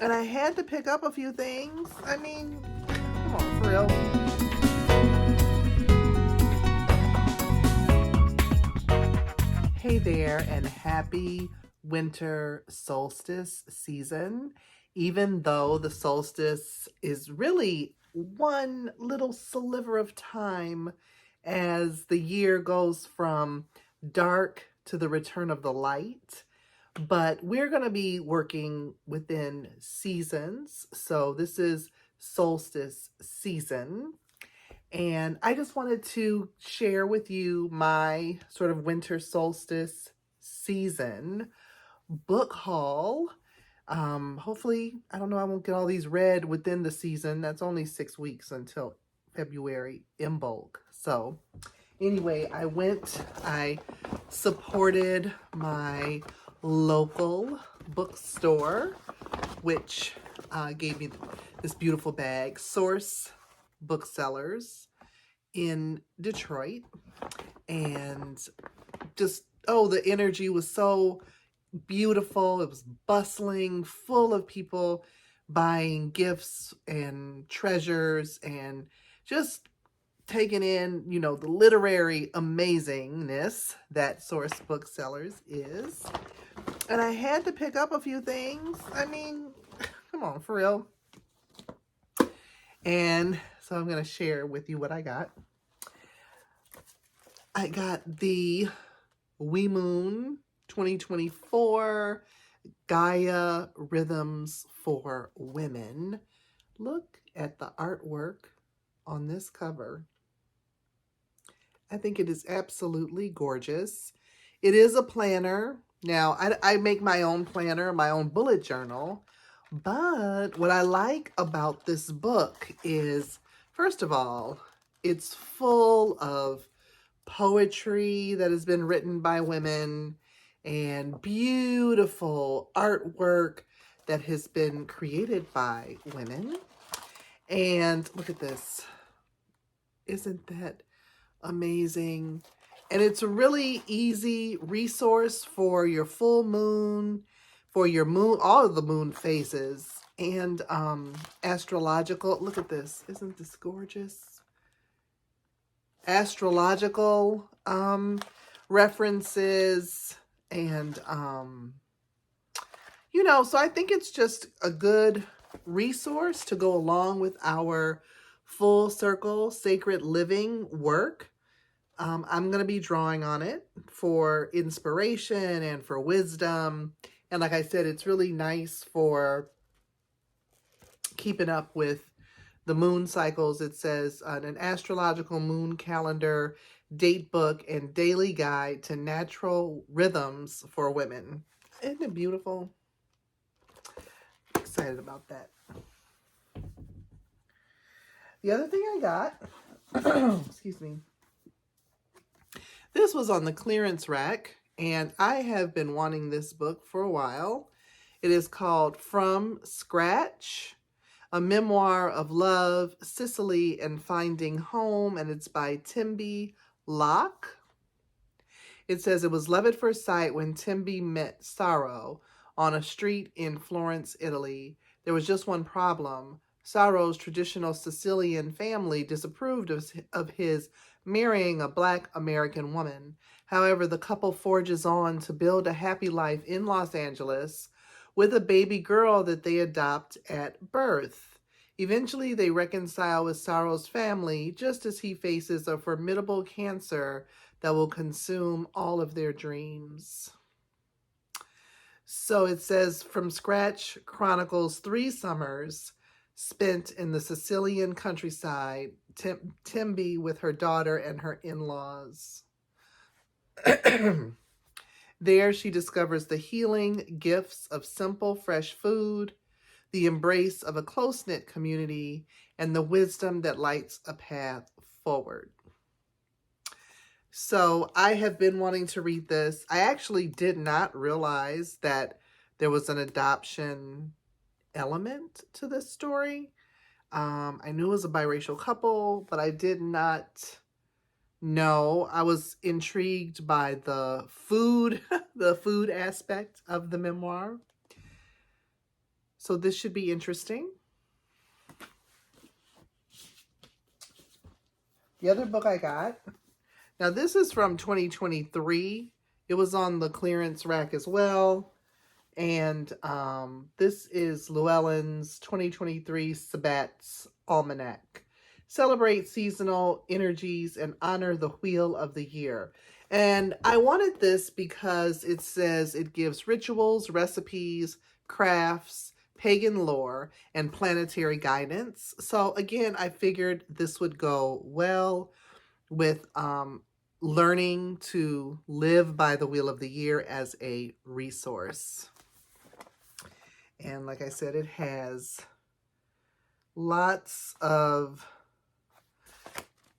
And I had to pick up a few things. I mean, come on, for real. Hey there, and happy winter solstice season. Even though the solstice is really one little sliver of time as the year goes from dark to the return of the light. But we're going to be working within seasons. So this is solstice season. And I just wanted to share with you my sort of winter solstice season book haul. Hopefully, I don't know, I won't get all these read within the season. That's only 6 weeks until February in bulk. So anyway, I supported my local bookstore, which gave me this beautiful bag, Source Booksellers in Detroit. And just, oh, the energy was so beautiful. It was bustling, full of people buying gifts and treasures and just taking in, you know, the literary amazingness that Source Booksellers is. And I had to pick up a few things. I mean, come on, for real. And so I'm going to share with you what I got. I got the We Moon 2024 Gaia Rhythms for Women. Look at the artwork on this cover. I think it is absolutely gorgeous. It is a planner. Now, I make my own planner, my own bullet journal. But what I like about this book is, first of all, it's full of poetry that has been written by women and beautiful artwork that has been created by women. And look at this. Isn't that amazing? And it's a really easy resource for your full moon, for your moon, all of the moon phases, and astrological. Look at this. Isn't this gorgeous? Astrological references and you know, so I think it's just a good resource to go along with our full circle sacred living work. I'm going to be drawing on it for inspiration and for wisdom. And like I said, it's really nice for keeping up with the moon cycles. It says an astrological moon calendar, date book, and daily guide to natural rhythms for women. Isn't it beautiful? Excited about that. The other thing I got, excuse me, this was on the clearance rack, and I have been wanting this book for a while. It is called From Scratch, a memoir of love, Sicily, and finding home, and it's by Timby Locke. It says it was love at first sight when Timby met Saro on a street in Florence, Italy. There was just one problem. Saro's traditional Sicilian family disapproved of his marrying a Black American woman. However, the couple forges on to build a happy life in Los Angeles with a baby girl that they adopt at birth. Eventually, they reconcile with Saro's family just as he faces a formidable cancer that will consume all of their dreams. So it says, From Scratch chronicles 3 summers spent in the Sicilian countryside, Timby with her daughter and her in-laws. There she discovers the healing gifts of simple, fresh food, the embrace of a close-knit community, and the wisdom that lights a path forward. So I have been wanting to read this. I actually did not realize that there was an adoption element to this story. I knew it was a biracial couple, but I did not know. I was intrigued by the food, the food aspect of the memoir. So this should be interesting. The other book I got, now this is from 2023. It was on the clearance rack as well. And this is Llewellyn's 2023 Sabbat's Almanac. Celebrate seasonal energies and honor the wheel of the year. And I wanted this because it says it gives rituals, recipes, crafts, pagan lore, and planetary guidance. So again, I figured this would go well with learning to live by the wheel of the year as a resource. And like I said, it has lots of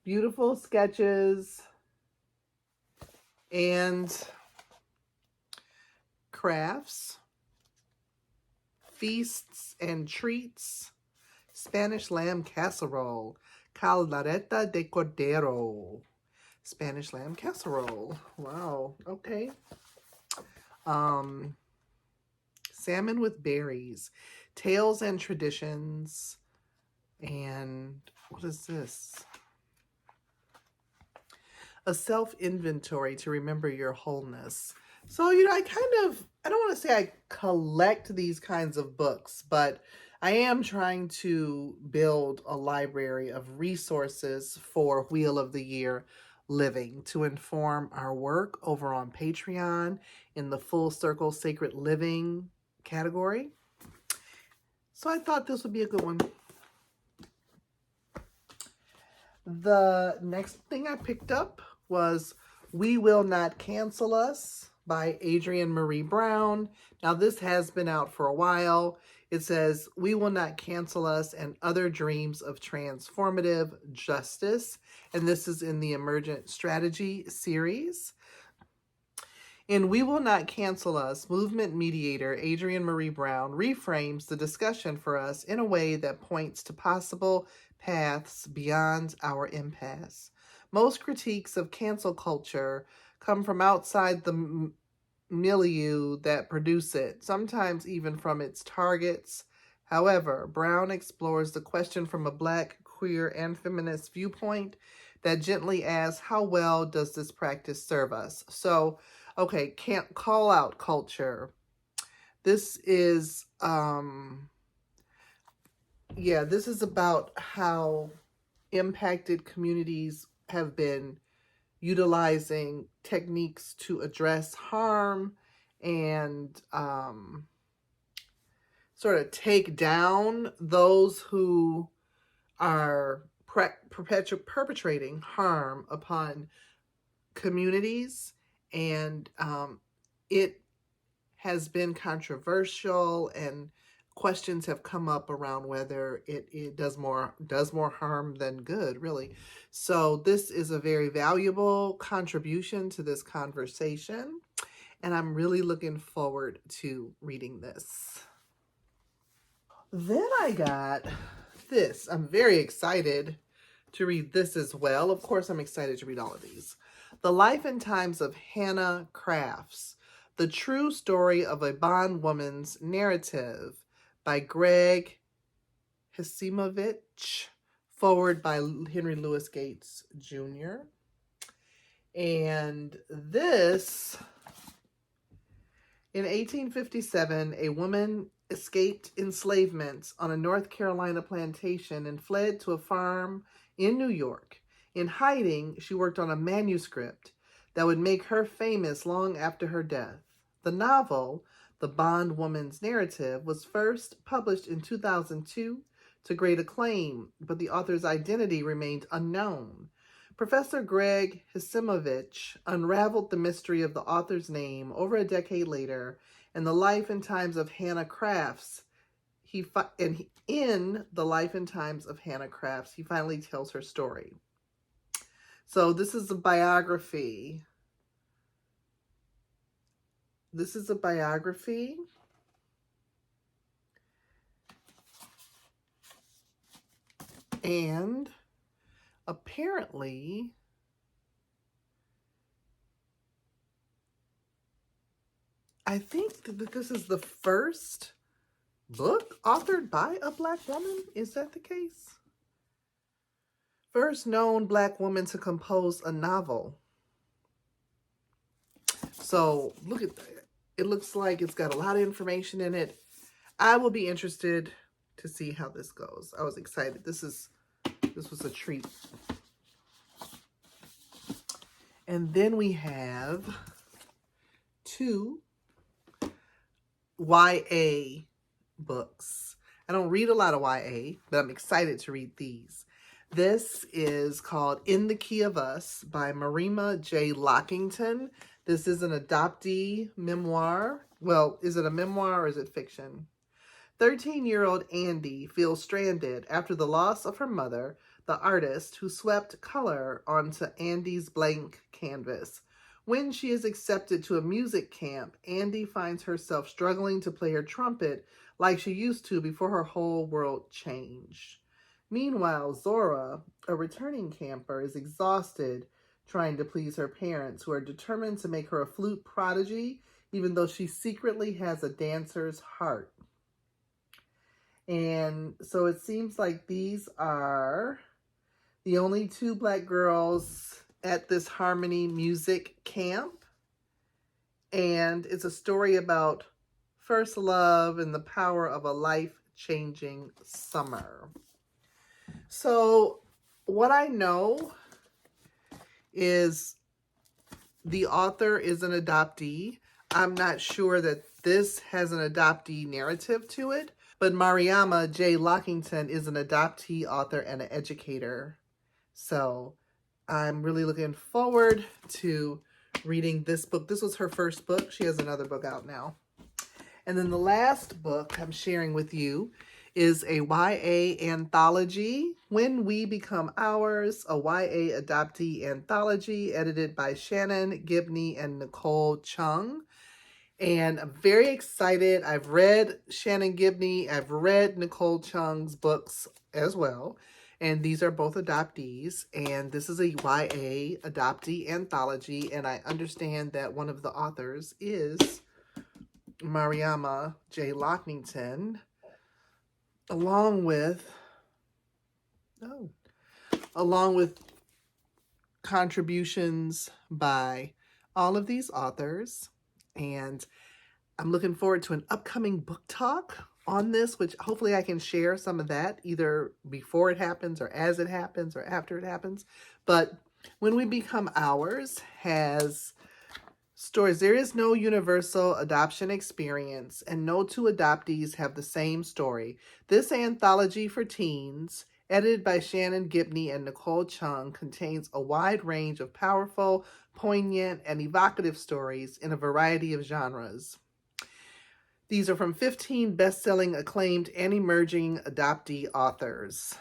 beautiful sketches and crafts, feasts and treats, Spanish lamb casserole, caldereta de cordero, Spanish lamb casserole. Wow, okay. Salmon with berries, tales and traditions, and what is this? A self-inventory to remember your wholeness. So, I don't want to say I collect these kinds of books, but I am trying to build a library of resources for Wheel of the Year living to inform our work over on Patreon in the Full Circle Sacred Living category. So I thought this would be a good one. The next thing I picked up was We Will Not Cancel Us by Adrienne Marie Brown. Now this has been out for a while. It says We Will Not Cancel Us and Other Dreams of Transformative Justice. And this is in the Emergent Strategy series. In We Will Not Cancel Us, movement mediator Adrienne Marie Brown reframes the discussion for us in a way that points to possible paths beyond our impasse. Most critiques of cancel culture come from outside the milieu that produce it, sometimes even from its targets. However, Brown explores the question from a Black, queer, and feminist viewpoint that gently asks, how well does this practice serve us? So, okay, can't call out culture. This is, this is about how impacted communities have been utilizing techniques to address harm and sort of take down those who are perpetrating harm upon communities. And it has been controversial, and questions have come up around whether it does more harm than good, really. So this is a very valuable contribution to this conversation, and I'm really looking forward to reading this. Then I got this. I'm very excited to read this as well. Of course, I'm excited to read all of these. The Life and Times of Hannah Crafts, The True Story of a Bondwoman's Narrative by Greg Hasimovich, forward by Henry Louis Gates Jr. And this, in 1857, a woman escaped enslavement on a North Carolina plantation and fled to a farm in New York. In hiding, she worked on a manuscript that would make her famous long after her death. The novel, The Bondwoman's Narrative, was first published in 2002 to great acclaim, but the author's identity remained unknown. Professor Greg Hasimovich unraveled the mystery of the author's name over a decade later in The Life and Times of Hannah Crafts. In The Life and Times of Hannah Crafts, he finally tells her story. So this is a biography. And apparently, I think that this is the first book authored by a Black woman? Is that the case? First known Black woman to compose a novel. So look at that. It looks like it's got a lot of information in it. I will be interested to see how this goes. I was excited. This was a treat. And then we have 2 YA books. I don't read a lot of YA, but I'm excited to read these. This is called In the Key of Us by Marima J. Lockington. This is an adoptee memoir. Well, is it a memoir or is it fiction? 13-year-old Andy feels stranded after the loss of her mother, the artist who swept color onto Andy's blank canvas. When she is accepted to a music camp, Andy finds herself struggling to play her trumpet like she used to before her whole world changed. Meanwhile, Zora, a returning camper, is exhausted trying to please her parents, who are determined to make her a flute prodigy, even though she secretly has a dancer's heart. And so it seems like these are the only 2 Black girls at this Harmony music camp. And it's a story about first love and the power of a life-changing summer. So what I know is the author is an adoptee. I'm not sure that this has an adoptee narrative to it, but Marima J. Lockington is an adoptee author and an educator. So I'm really looking forward to reading this book. This was her first book. She has another book out now. And then the last book I'm sharing with you is a YA anthology, When We Become Ours, a YA adoptee anthology edited by Shannon Gibney and Nicole Chung. And I'm very excited. I've read Shannon Gibney. I've read Nicole Chung's books as well. And these are both adoptees. And this is a YA adoptee anthology. And I understand that one of the authors is Marima J. Lockington, along with contributions by all of these authors. And I'm looking forward to an upcoming book talk on this, which hopefully I can share some of that either before it happens or as it happens or after it happens. But When We Become Ours has stories. There is no universal adoption experience, and no 2 adoptees have the same story. This anthology for teens, edited by Shannon Gibney and Nicole Chung, contains a wide range of powerful, poignant, and evocative stories in a variety of genres. These are from 15 best-selling, acclaimed, and emerging adoptee authors.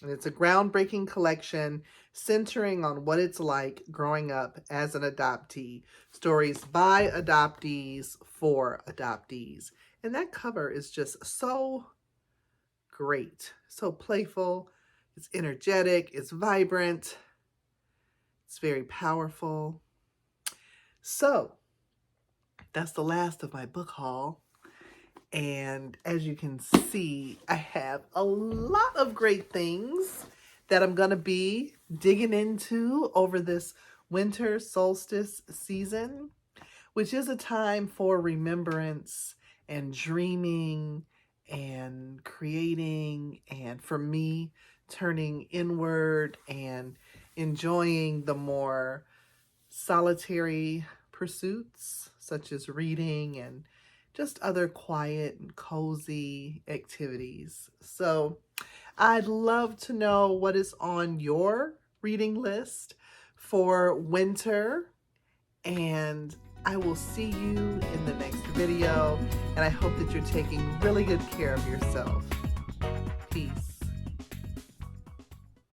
And it's a groundbreaking collection centering on what it's like growing up as an adoptee. Stories by adoptees for adoptees. And that cover is just so great. So playful. It's energetic. It's vibrant. It's very powerful. So that's the last of my book haul. And as you can see, I have a lot of great things that I'm going to be digging into over this winter solstice season, which is a time for remembrance and dreaming and creating, and for me, turning inward and enjoying the more solitary pursuits, such as reading and just other quiet and cozy activities. So I'd love to know what is on your reading list for winter, and I will see you in the next video, and I hope that you're taking really good care of yourself. Peace.